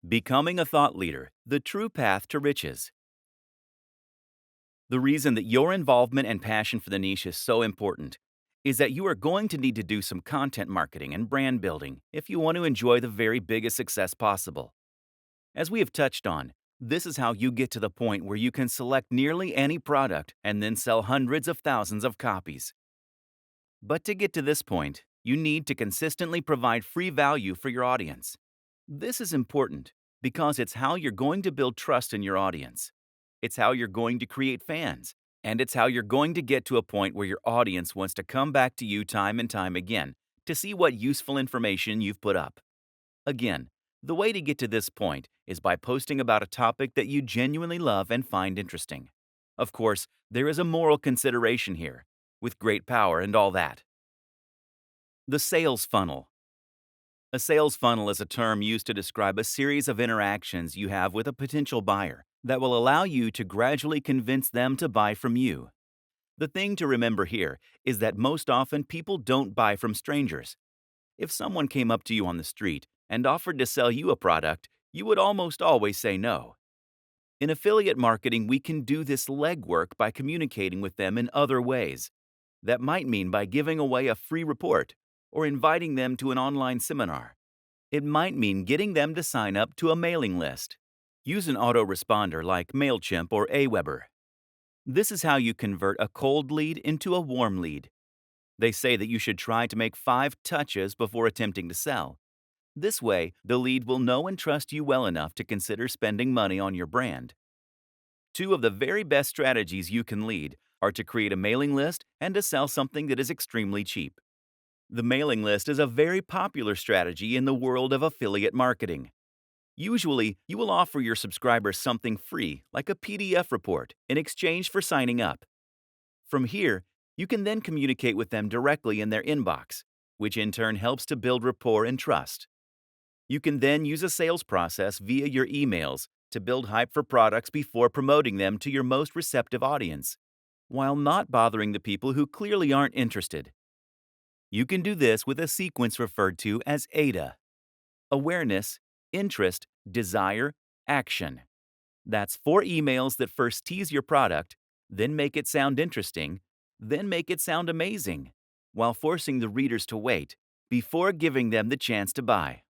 Becoming a thought leader, the true path to riches. The reason that your involvement and passion for the niche is so important is that you are going to need to do some content marketing and brand building if you want to enjoy the very biggest success possible. As we have touched on, this is how you get to the point where you can select nearly any product and then sell hundreds of thousands of copies. But to get to this point, you need to consistently provide free value for your audience. This is important because it's how you're going to build trust in your audience. It's how you're going to create fans. And it's how you're going to get to a point where your audience wants to come back to you time and time again to see what useful information you've put up. Again, the way to get to this point is by posting about a topic that you genuinely love and find interesting. Of course, there is a moral consideration here, with great power and all that. The sales funnel. A sales funnel is a term used to describe a series of interactions you have with a potential buyer that will allow you to gradually convince them to buy from you. The thing to remember here is that most often people don't buy from strangers. If someone came up to you on the street and offered to sell you a product, you would almost always say no. In affiliate marketing, we can do this legwork by communicating with them in other ways. That might mean by giving away a free report or inviting them to an online seminar. It might mean getting them to sign up to a mailing list. Use an autoresponder like MailChimp or Aweber. This is how you convert a cold lead into a warm lead. They say that you should try to make 5 touches before attempting to sell. This way, the lead will know and trust you well enough to consider spending money on your brand. Two of the very best strategies you can lead are to create a mailing list and to sell something that is extremely cheap. The mailing list is a very popular strategy in the world of affiliate marketing. Usually, you will offer your subscribers something free, like a PDF report, in exchange for signing up. From here, you can then communicate with them directly in their inbox, which in turn helps to build rapport and trust. You can then use a sales process via your emails to build hype for products before promoting them to your most receptive audience, while not bothering the people who clearly aren't interested. You can do this with a sequence referred to as AIDA: awareness, interest, desire, action. That's 4 emails that first tease your product, then make it sound interesting, then make it sound amazing, while forcing the readers to wait before giving them the chance to buy.